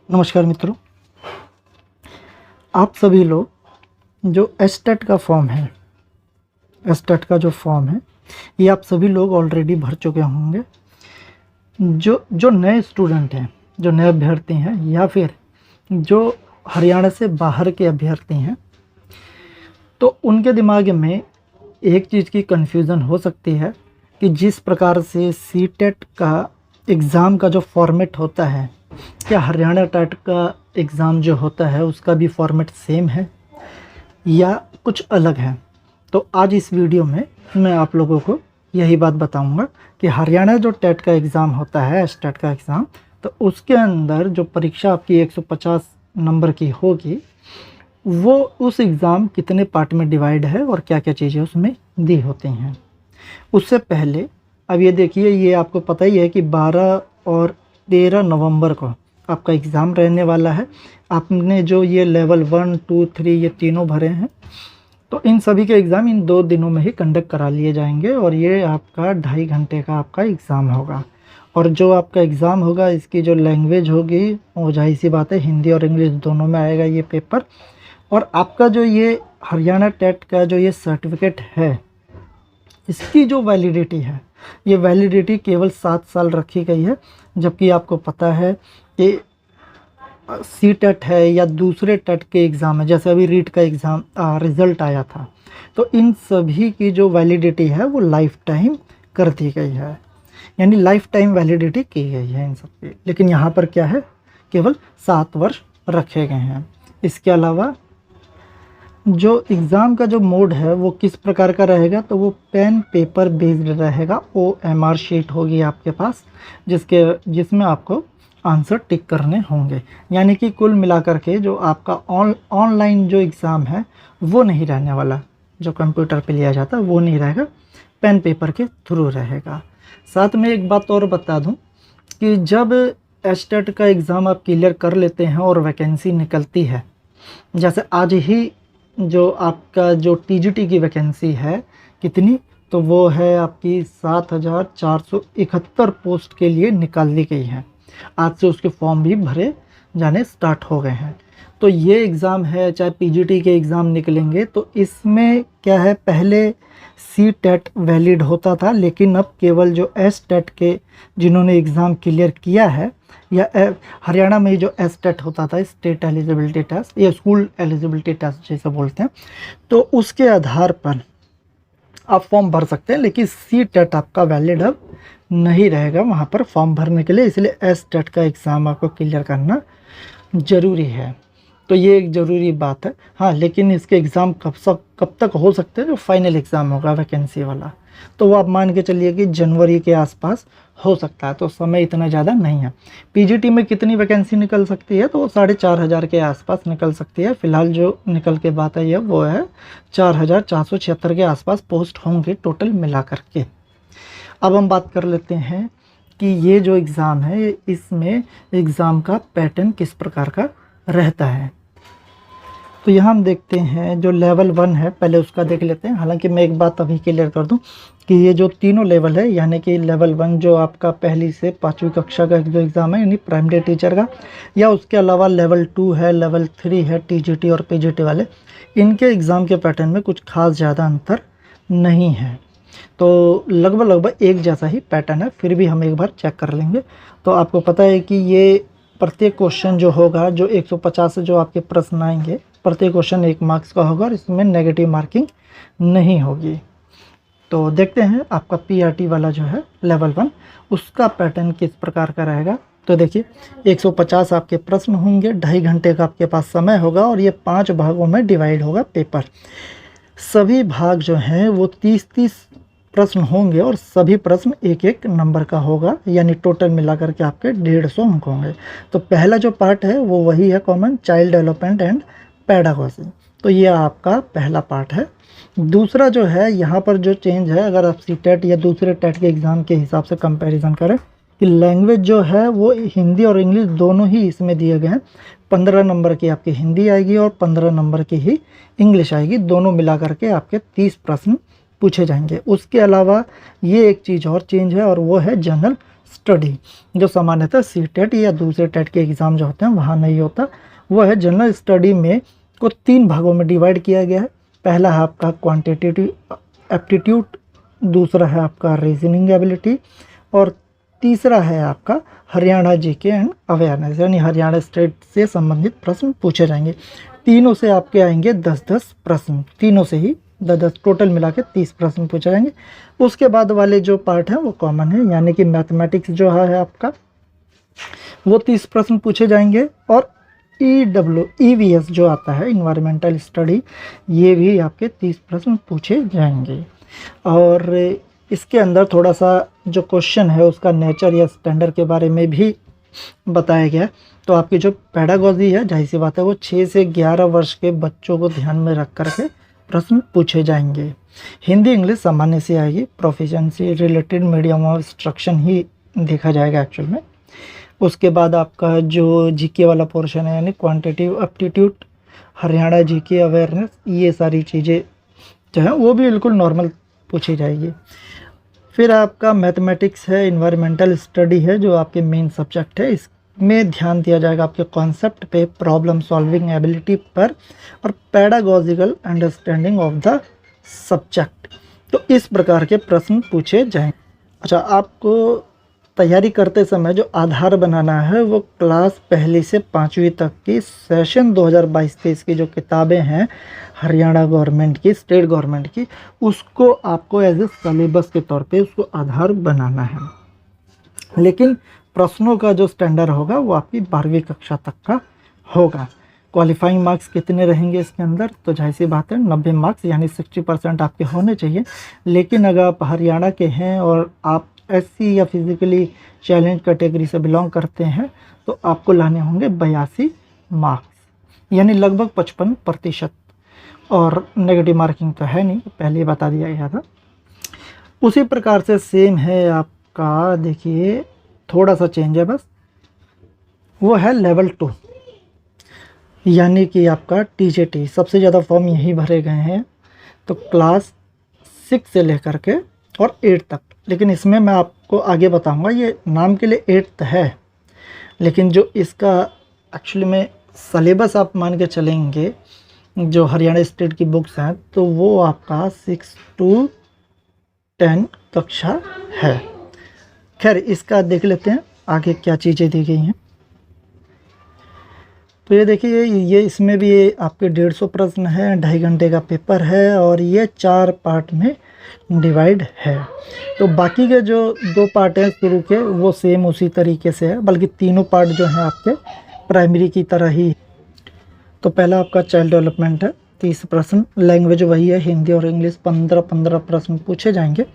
नमस्कार मित्रों, आप सभी लोग जो एस्टेट का फॉर्म है, एस्टेट का जो फॉर्म है ये आप सभी लोग ऑलरेडी भर चुके होंगे। जो नए स्टूडेंट हैं, जो नए अभ्यर्थी हैं या फिर जो हरियाणा से बाहर के अभ्यर्थी हैं, तो उनके दिमाग में एक चीज़ की कन्फ्यूज़न हो सकती है कि जिस प्रकार से सीटेट का एग्ज़ाम का जो फॉर्मेट होता है, क्या हरियाणा टेट का एग्ज़ाम जो होता है उसका भी फॉर्मेट सेम है या कुछ अलग है। तो आज इस वीडियो में मैं आप लोगों को यही बात बताऊंगा कि हरियाणा जो टेट का एग्ज़ाम होता है, एस्टेट का एग्ज़ाम, तो उसके अंदर जो परीक्षा आपकी 150 नंबर की होगी, वो उस एग्ज़ाम कितने पार्ट में डिवाइड है और क्या क्या चीज़ें उसमें दी होती हैं। उससे पहले अब ये देखिए, ये आपको पता ही है कि 12 और 13 नवंबर को आपका एग्ज़ाम रहने वाला है। आपने जो ये लेवल 1, 2, 3 ये तीनों भरे हैं, तो इन सभी के एग्ज़ाम इन 2 दिनों में ही कंडक्ट करा लिए जाएंगे और ये आपका 2.5 घंटे का आपका एग्ज़ाम होगा। और जो आपका एग्ज़ाम होगा, इसकी जो लैंग्वेज होगी वो जाहिर सी बात है हिंदी और इंग्लिश दोनों में आएगा ये पेपर। और आपका जो ये हरियाणा टेट का जो ये सर्टिफिकेट है, इसकी जो वैलिडिटी है, ये वैलिडिटी केवल 7 साल रखी गई है। जबकि आपको पता है कि सी टेट है या दूसरे टेट के एग्ज़ाम है, जैसे अभी रीट का एग्ज़ाम रिज़ल्ट आया था, तो इन सभी की जो वैलिडिटी है वो लाइफ टाइम कर दी गई है, यानी लाइफ टाइम वैलिडिटी की गई है इन सब की। लेकिन यहाँ पर क्या है, केवल 7 वर्ष रखे गए हैं। इसके अलावा जो एग्ज़ाम का जो मोड है वो किस प्रकार का रहेगा, तो वो पेन पेपर बेस्ड रहेगा। OMR शीट होगी आपके पास, जिसमें आपको आंसर टिक करने होंगे। यानी कि कुल मिलाकर के जो आपका ऑनलाइन जो एग्ज़ाम है वो नहीं रहने वाला, जो कंप्यूटर पे लिया जाता है वो नहीं रहेगा, पेन पेपर के थ्रू रहेगा। साथ में एक बात और बता दूं कि जब एस्टेट का एग्ज़ाम आप क्लियर कर लेते हैं और वैकेंसी निकलती है, जैसे आज ही जो आपका जो TGT की वैकेंसी है कितनी, तो वो है आपकी 7,471 पोस्ट के लिए निकाल दी गई है। आज से उसके फॉर्म भी भरे जाने स्टार्ट हो गए हैं। तो ये एग्ज़ाम है, चाहे PGT के एग्ज़ाम निकलेंगे, तो इसमें क्या है, पहले सी टेट वैलिड होता था, लेकिन अब केवल जो एस टेट के जिन्होंने एग्ज़ाम क्लियर किया है, या हरियाणा में जो एस टेट होता था, स्टेट एलिजिबिलिटी टेस्ट या स्कूल एलिजिबिलिटी टेस्ट जैसे बोलते हैं, तो उसके आधार पर आप फॉर्म भर सकते हैं। लेकिन सी टेट आपका वैलिड अब नहीं रहेगा वहाँ पर फॉर्म भरने के लिए, इसलिए एस टेट का एग्ज़ाम आपको क्लियर करना ज़रूरी है। तो ये एक ज़रूरी बात है। हाँ, लेकिन इसके एग्ज़ाम कब तक हो सकते हैं, जो फाइनल एग्ज़ाम होगा वैकेंसी वाला, तो वो आप मान के चलिए कि जनवरी के आसपास हो सकता है, तो समय इतना ज़्यादा नहीं है। PGT में कितनी वैकेंसी निकल सकती है, तो वो 4,500 के आसपास निकल सकती है। फ़िलहाल जो निकल के बात आई है वो है 4,476 के आसपास पोस्ट होंगे टोटल मिला करके। अब हम बात कर लेते हैं कि ये जो एग्ज़ाम है, इसमें एग्ज़ाम का पैटर्न किस प्रकार का रहता है। तो यहाँ हम देखते हैं जो लेवल 1 है, पहले उसका देख लेते हैं। हालांकि मैं एक बात अभी क्लियर कर दूं कि ये जो तीनों लेवल है, यानी कि लेवल 1 जो आपका पहली से 5वीं कक्षा का जो एग्ज़ाम है, यानी प्राइमरी टीचर का, या उसके अलावा लेवल 2 है, लेवल 3 है, TGT और PGT वाले, इनके एग्ज़ाम के पैटर्न में कुछ खास ज़्यादा अंतर नहीं है। तो लगभग एक जैसा ही पैटर्न है। फिर भी हम एक बार चेक कर लेंगे। तो आपको पता है कि ये प्रत्येक क्वेश्चन जो होगा, जो 150 से जो आपके प्रश्न आएंगे, प्रत्येक क्वेश्चन 1 मार्क्स का होगा और इसमें नेगेटिव मार्किंग नहीं होगी। तो देखते हैं आपका PRT वाला जो है लेवल 1, उसका पैटर्न किस प्रकार का रहेगा। तो देखिए, 150 आपके प्रश्न होंगे, 2.5 घंटे का आपके पास समय होगा और ये 5 भागों में डिवाइड होगा पेपर। सभी भाग जो हैं वो 30-30 प्रश्न होंगे और सभी प्रश्न 1-1 नंबर का होगा, यानी टोटल मिलाकर के आपके 150 अंक होंगे। तो पहला जो पार्ट है वो वही है common, child development and pedagogy. तो ये आपका पहला पार्ट है। दूसरा जो है, यहाँ पर जो चेंज है, अगर आप सी टेट या दूसरे टेट के एग्ज़ाम के हिसाब से कंपैरिजन करें, कि लैंग्वेज जो है वो हिंदी और इंग्लिश दोनों ही इसमें दिए गए हैं। 15 नंबर की आपकी हिंदी आएगी और 15 नंबर की ही इंग्लिश आएगी, दोनों मिला करके आपके 30 प्रश्न पूछे जाएंगे। उसके अलावा ये एक चीज़ और चेंज है और वो है जनरल स्टडी, जो सामान्यतः सीटेट या दूसरे टेट के एग्ज़ाम जो होते हैं वहाँ नहीं होता, वो है जनरल स्टडी में को 3 भागों में डिवाइड किया गया है। पहला है आपका क्वांटिटेटिव एप्टीट्यूड, दूसरा है आपका रीजनिंग एबिलिटी और तीसरा है आपका हरियाणा जीके एंड अवेयरनेस, यानी हरियाणा स्टेट से संबंधित प्रश्न पूछे जाएंगे। तीनों से आपके आएंगे 10-10 प्रश्न, तीनों से ही 10-10, टोटल मिला के 30 प्रश्न पूछे जाएंगे। उसके बाद वाले जो पार्ट हैं वो कॉमन है, यानी कि मैथमेटिक्स जो है आपका वो 30 प्रश्न पूछे जाएंगे और EWS जो आता है इन्वायरमेंटल स्टडी, ये भी आपके 30 प्रश्न पूछे जाएंगे। और इसके अंदर थोड़ा सा जो क्वेश्चन है उसका नेचर या स्टैंडर्ड के बारे में भी बताया गया। तो आपकी जो पेडागॉजी है, जाहिर सी बात है, वो 6 से 11 वर्ष के बच्चों को ध्यान में रख कर के प्रश्न पूछे जाएंगे। हिंदी इंग्लिश सामान्य से आएगी, proficiency related medium of instruction ही देखा जाएगा एक्चुअल में। उसके बाद आपका जो जीके वाला पोर्शन है, यानी quantitative aptitude, Haryana GK awareness, ये सारी चीज़ें जो है वो भी बिल्कुल नॉर्मल पूछी जाएगी। फिर आपका मैथमेटिक्स है, इन्वायरमेंटल स्टडी है जो आपके मेन सब्जेक्ट है, इसमें ध्यान दिया जाएगा आपके कॉन्सेप्ट पे, प्रॉब्लम सॉल्विंग एबिलिटी पर और पैडागॉजिकल अंडरस्टैंडिंग ऑफ द सब्जेक्ट। तो इस प्रकार के प्रश्न पूछे जाएंगे। अच्छा, आपको तैयारी करते समय जो आधार बनाना है वो क्लास 1 से 5वीं तक की सेशन 2022-23 की जो किताबें हैं हरियाणा गवर्नमेंट की, स्टेट गवर्नमेंट की, उसको आपको एज ए सिलेबस के तौर पे उसको आधार बनाना है। लेकिन प्रश्नों का जो स्टैंडर्ड होगा वो आपकी 12वीं कक्षा तक का होगा। क्वालिफाइंग मार्क्स कितने रहेंगे इसके अंदर, तो जाहिर सी बात है 90 मार्क्स यानी 60% आपके होने चाहिए। लेकिन अगर आप हरियाणा के हैं और आप एससी या फिजिकली चैलेंज कैटेगरी से बिलोंग करते हैं तो आपको लाने होंगे 82 मार्क्स, यानी लगभग 55%। और नेगेटिव मार्किंग तो है नहीं, पहले ही बता दिया गया था। उसी प्रकार से सेम है आपका, देखिए थोड़ा सा चेंज है बस, वो है लेवल 2, यानी कि आपका टीजेटी। सबसे ज़्यादा फॉर्म यही भरे गए हैं, तो क्लास 6 से लेकर के और 8 तक। लेकिन इसमें मैं आपको आगे बताऊंगा, ये नाम के लिए 8th है, लेकिन जो इसका एक्चुअली में सलेबस आप मान के चलेंगे, जो हरियाणा स्टेट की बुक्स हैं, तो वो आपका 6 to 10 कक्षा है। खैर, इसका देख लेते हैं आगे क्या चीज़ें दी गई हैं। तो ये देखिए, ये इसमें भी ये आपके 150 प्रश्न है, 2.5 घंटे का पेपर है और ये 4 पार्ट में डिवाइड है। तो बाकी के जो 2 पार्ट हैं शुरू के, वो सेम उसी तरीके से है, बल्कि तीनों पार्ट जो हैं आपके प्राइमरी की तरह ही। तो पहला आपका चाइल्ड डेवलपमेंट है, 30 प्रश्न, लैंग्वेज वही है, हिंदी और इंग्लिश, 15-15 प्रश्न पूछे जाएंगे,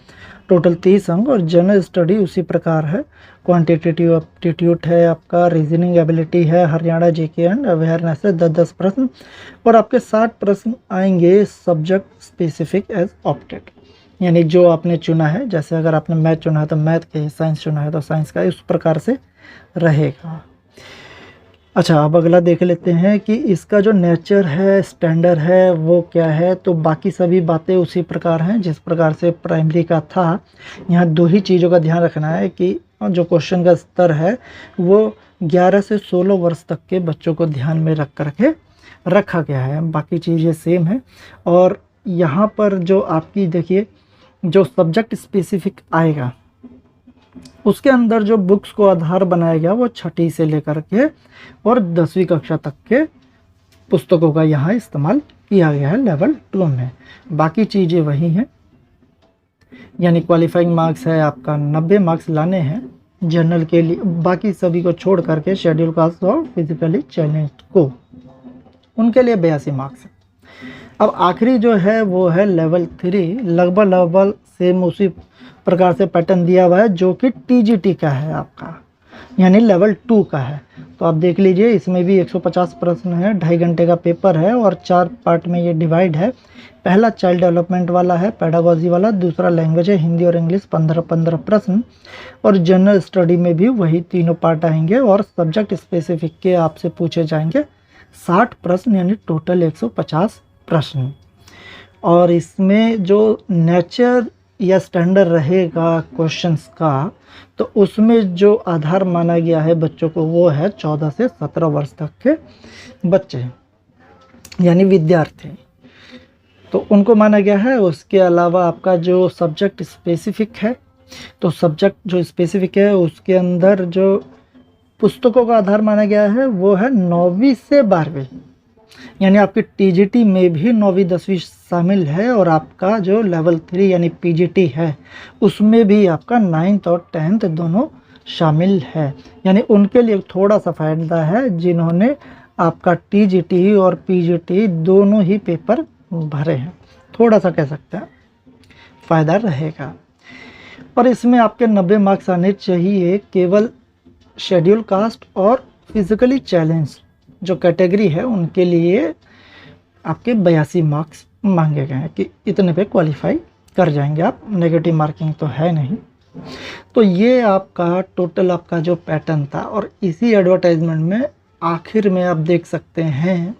टोटल 30 अंक। और जनरल स्टडी उसी प्रकार है, क्वांटिटेटिव एप्टीट्यूड है आपका, रीजनिंग एबिलिटी है, हरियाणा जीके एंड अवेयरनेस है, 10-10 प्रश्न। और आपके 60 प्रश्न आएंगे सब्जेक्ट स्पेसिफिक एज ऑप्टेड, यानी जो आपने चुना है। जैसे अगर आपने मैथ चुना है तो मैथ के, साइंस चुना है तो साइंस का, इस प्रकार से रहेगा। अच्छा, अब अगला देख लेते हैं कि इसका जो नेचर है, स्टैंडर्ड है, वो क्या है। तो बाकी सभी बातें उसी प्रकार हैं जिस प्रकार से प्राइमरी का था। यहाँ 2 ही चीज़ों का ध्यान रखना है कि जो क्वेश्चन का स्तर है वो 11 से 16 वर्ष तक के बच्चों को ध्यान में रख करके रखा गया है, बाकी चीज़ें सेम है। और यहाँ पर जो आपकी देखिए जो सब्जेक्ट स्पेसिफिक आएगा, उसके अंदर जो बुक्स को आधार बनाया गया वो 6ठी से लेकर के और 10वीं कक्षा तक के पुस्तकों का यहाँ इस्तेमाल किया गया है लेवल 2 में। बाकी चीज़ें वही हैं, यानी क्वालिफाइंग मार्क्स है आपका 90 मार्क्स लाने हैं जनरल के लिए, बाकी सभी को छोड़ करके शेड्यूल कास्ट और फिजिकली चैलेंज को, उनके लिए 82 मार्क्स है। अब आखिरी जो है वो है लेवल 3, लगभग सेम उसी प्रकार से पैटर्न दिया हुआ है जो कि टीजीटी का है आपका, यानी लेवल 2 का है। तो आप देख लीजिए, इसमें भी 150 प्रश्न है, 2.5 घंटे का पेपर है और 4 पार्ट में ये डिवाइड है। पहला चाइल्ड डेवलपमेंट वाला है, पेडागॉजी वाला, दूसरा लैंग्वेज है, हिंदी और इंग्लिश, 15-15 प्रश्न। और जनरल स्टडी में भी वही तीनों पार्ट आएंगे और सब्जेक्ट स्पेसिफिक के आपसे पूछे जाएंगे 60 प्रश्न, यानी टोटल 150 प्रश्न। और इसमें जो नेचर या स्टैंडर्ड रहेगा क्वेश्चंस का, तो उसमें जो आधार माना गया है बच्चों को वो है 14 से 17 वर्ष तक के बच्चे, यानी विद्यार्थी, तो उनको माना गया है। उसके अलावा आपका जो सब्जेक्ट स्पेसिफिक है, तो सब्जेक्ट जो स्पेसिफिक है उसके अंदर जो पुस्तकों का आधार माना गया है वो है 9वीं से 12वीं, यानी आपकी टीजीटी में भी 9वीं 10वीं शामिल है, और आपका जो लेवल 3 यानी पीजीटी है उसमें भी आपका 9th और 10th दोनों शामिल है। यानी उनके लिए थोड़ा सा फ़ायदा है जिन्होंने आपका टीजीटी और पीजीटी दोनों ही पेपर भरे हैं, थोड़ा सा कह सकते हैं फ़ायदा रहेगा। और इसमें आपके 90 मार्क्स आने चाहिए। केवल शेड्यूल कास्ट और फिजिकली चैलेंज जो कैटेगरी है उनके लिए आपके 82 मार्क्स मांगे गए हैं कि इतने पे क्वालिफाई कर जाएंगे आप, नेगेटिव मार्किंग तो है नहीं। तो ये आपका टोटल आपका जो पैटर्न था, और इसी एडवर्टाइजमेंट में आखिर में आप देख सकते हैं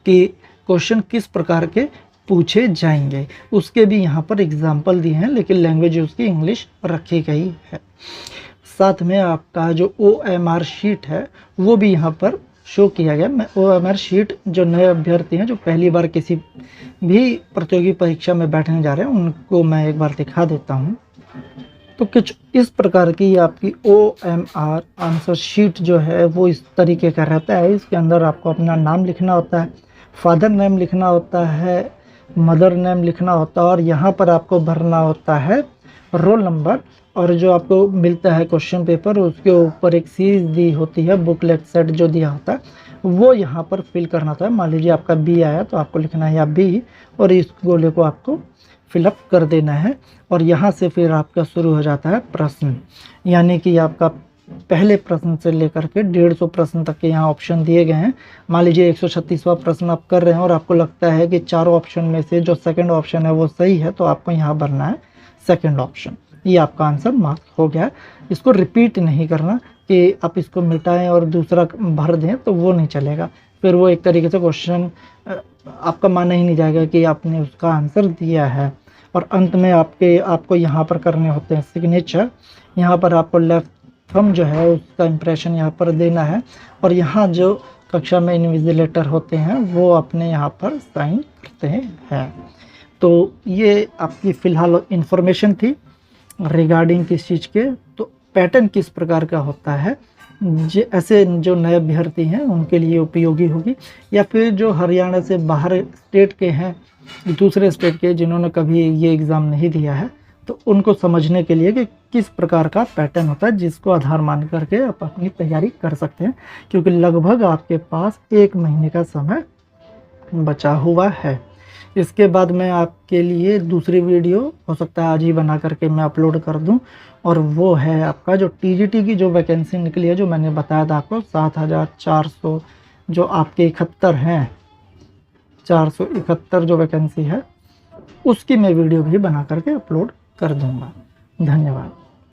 कि क्वेश्चन किस प्रकार के पूछे जाएंगे, उसके भी यहाँ पर एग्जाम्पल दिए हैं, लेकिन लैंग्वेज उसकी इंग्लिश रखी गई है। साथ में आपका जो OMR शीट है वो भी यहाँ पर शो किया गया। मैं OMR शीट जो नए अभ्यर्थी हैं जो पहली बार किसी भी प्रतियोगी परीक्षा में बैठने जा रहे हैं उनको मैं एक बार दिखा देता हूँ। तो कुछ इस प्रकार की आपकी OMR आंसर शीट जो है वो इस तरीके का रहता है। इसके अंदर आपको अपना नाम लिखना होता है, फादर नेम लिखना होता है, मदर नेम लिखना होता है, और यहाँ पर आपको भरना होता है रोल नंबर, और जो आपको मिलता है क्वेश्चन पेपर उसके ऊपर एक सीरीज दी होती है, बुकलेट सेट जो दिया होता है वो यहाँ पर फिल करना होता है। मान लीजिए आपका बी आया तो आपको लिखना है या बी, और इस गोले को आपको फिलअप कर देना है। और यहाँ से फिर आपका शुरू हो जाता है प्रश्न, यानी कि आपका पहले प्रश्न से लेकर के 150 प्रश्न तक के यहाँ ऑप्शन दिए गए हैं। मान लीजिए 136वां प्रश्न आप कर रहे हैं और आपको लगता है कि चारों ऑप्शन में से जो सेकंड ऑप्शन है वो सही है, तो आपको यहाँ भरना है सेकंड ऑप्शन। ये आपका आंसर मार्क्स हो गया। इसको रिपीट नहीं करना कि आप इसको मिटाएं और दूसरा भर दें, तो वो नहीं चलेगा। फिर वो एक तरीके से क्वेश्चन आपका माना ही नहीं जाएगा कि आपने उसका आंसर दिया है। और अंत में आपको यहाँ पर करने होते हैं सिग्नेचर। यहाँ पर आपको लेफ्ट थंब जो है उसका इम्प्रेशन यहाँ पर देना है, और यहाँ जो कक्षा में इन्विजिलेटर होते हैं वो अपने यहाँ पर साइन करते हैं। तो ये आपकी फ़िलहाल इन्फॉर्मेशन थी रिगार्डिंग किस चीज़ के, तो पैटर्न किस प्रकार का होता है, ऐसे जो नए अभ्यर्थी हैं उनके लिए उपयोगी होगी, या फिर जो हरियाणा से बाहर स्टेट के हैं, दूसरे स्टेट के जिन्होंने कभी ये एग्ज़ाम नहीं दिया है, तो उनको समझने के लिए कि किस प्रकार का पैटर्न होता है जिसको आधार मान करके आप अपनी तैयारी कर सकते हैं, क्योंकि लगभग आपके पास 1 महीने का समय बचा हुआ है। इसके बाद मैं आपके लिए दूसरी वीडियो हो सकता है आज ही बना करके मैं अपलोड कर दूं, और वो है आपका जो टीजीटी की जो वैकेंसी निकली है, जो मैंने बताया था आपको 7400 जो आपके 71 हैं, 471 जो वैकेंसी है उसकी मैं वीडियो भी बना करके अपलोड कर दूंगा। धन्यवाद।